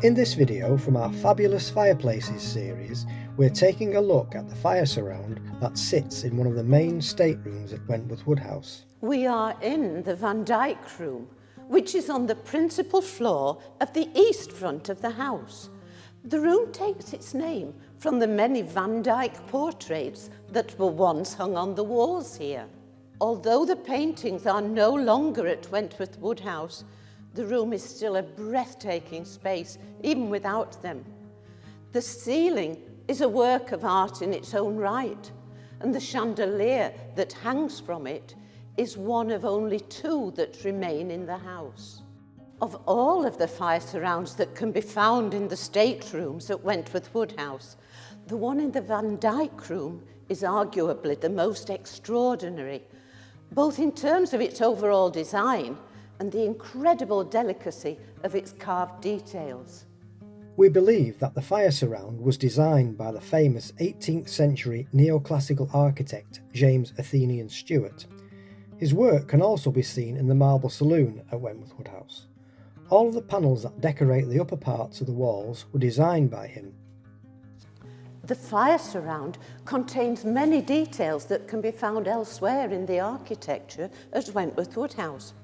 In this video from our Fabulous Fireplaces series, we're taking a look at the fire surround that sits in one of the main staterooms at Wentworth Woodhouse. We are in the Dyck Room, which is on the principal floor of the east front of the house. The room takes its name from the many Van Dyck portraits that were once hung on the walls here. Although the paintings are no longer at Wentworth Woodhouse, the room is still a breathtaking space, even without them. The ceiling is a work of art in its own right, and the chandelier that hangs from it is one of only two that remain in the house. Of all of the fire surrounds that can be found in the staterooms at Wentworth Woodhouse, the one in the Van Dyck Room is arguably the most extraordinary, both in terms of its overall design and the incredible delicacy of its carved details. We believe that the fire surround was designed by the famous 18th century neoclassical architect James Athenian Stewart. His work can also be seen in the marble saloon at Wentworth Woodhouse. All of the panels that decorate the upper parts of the walls were designed by him. The fire surround contains many details that can be found elsewhere in the architecture at Wentworth Woodhouse.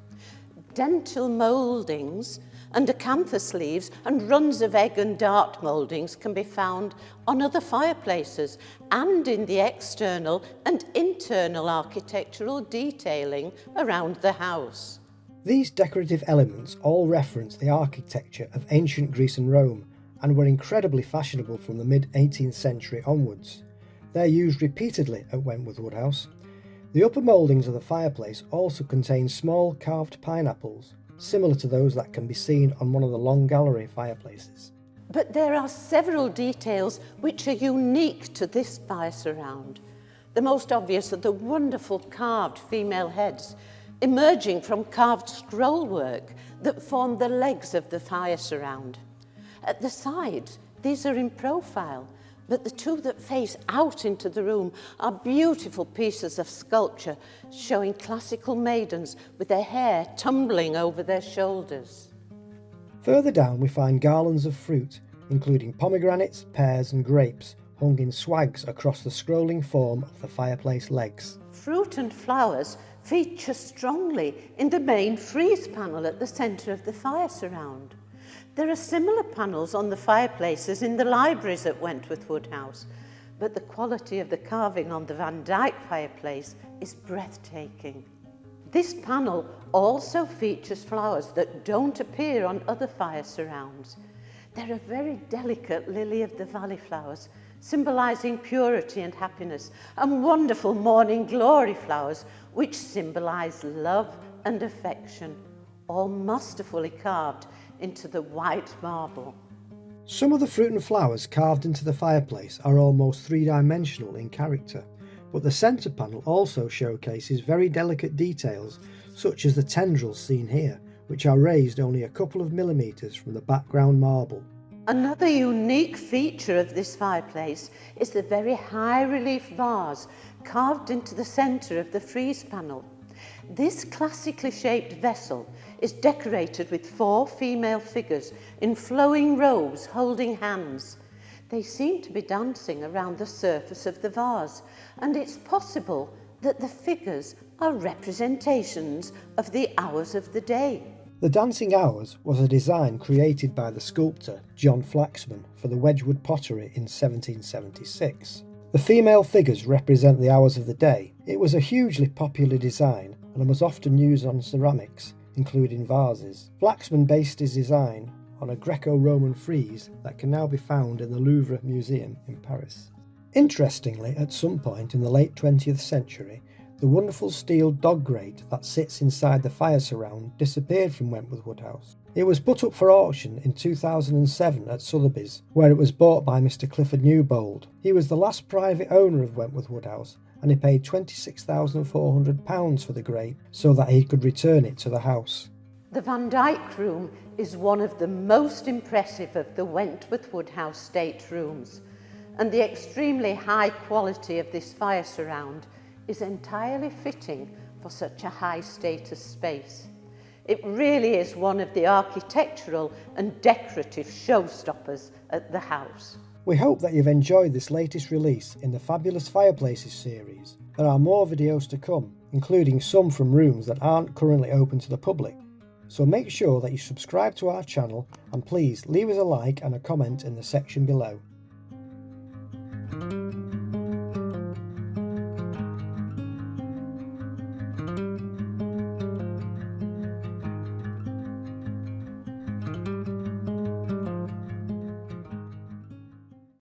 Dentil mouldings and acanthus leaves and runs of egg and dart mouldings can be found on other fireplaces and in the external and internal architectural detailing around the house. These decorative elements all reference the architecture of ancient Greece and Rome and were incredibly fashionable from the mid-18th century onwards. They're used repeatedly at Wentworth Woodhouse. The upper mouldings of the fireplace also contain small carved pineapples, similar to those that can be seen on one of the long gallery fireplaces. But there are several details which are unique to this fire surround. The most obvious are the wonderful carved female heads emerging from carved scrollwork that form the legs of the fire surround. At the sides, these are in profile, but the two that face out into the room are beautiful pieces of sculpture showing classical maidens with their hair tumbling over their shoulders. Further down we find garlands of fruit, including pomegranates, pears and grapes, hung in swags across the scrolling form of the fireplace legs. Fruit and flowers feature strongly in the main frieze panel at the centre of the fire surround. There are similar panels on the fireplaces in the libraries at Wentworth Woodhouse, but the quality of the carving on the Van Dyck fireplace is breathtaking. This panel also features flowers that don't appear on other fire surrounds. There are very delicate lily-of-the-valley flowers, symbolising purity and happiness, and wonderful morning glory flowers, which symbolise love and affection, all masterfully carved into the white marble. Some of the fruit and flowers carved into the fireplace are almost three-dimensional in character, but the centre panel also showcases very delicate details such as the tendrils seen here, which are raised only a couple of millimetres from the background marble. Another unique feature of this fireplace is the very high relief vase carved into the centre of the frieze panel. This classically shaped vessel is decorated with four female figures in flowing robes holding hands. They seem to be dancing around the surface of the vase, and it's possible that the figures are representations of the hours of the day. The dancing hours was a design created by the sculptor John Flaxman for the Wedgwood pottery in 1776. The female figures represent the hours of the day. It was a hugely popular design and was often used on ceramics, including vases. Flaxman based his design on a Greco-Roman frieze that can now be found in the Louvre Museum in Paris. Interestingly, at some point in the late 20th century, the wonderful steel dog grate that sits inside the fire surround disappeared from Wentworth Woodhouse. It was put up for auction in 2007 at Sotheby's, where it was bought by Mr. Clifford Newbold. He was the last private owner of Wentworth Woodhouse, and he paid £26,400 for the grate so that he could return it to the house. The Van Dyck Room is one of the most impressive of the Wentworth Woodhouse staterooms, and the extremely high quality of this fire surround is entirely fitting for such a high status space. It really is one of the architectural and decorative showstoppers at the house. We hope that you've enjoyed this latest release in the Fabulous Fireplaces series. There are more videos to come, including some from rooms that aren't currently open to the public. So make sure that you subscribe to our channel and please leave us a like and a comment in the section below.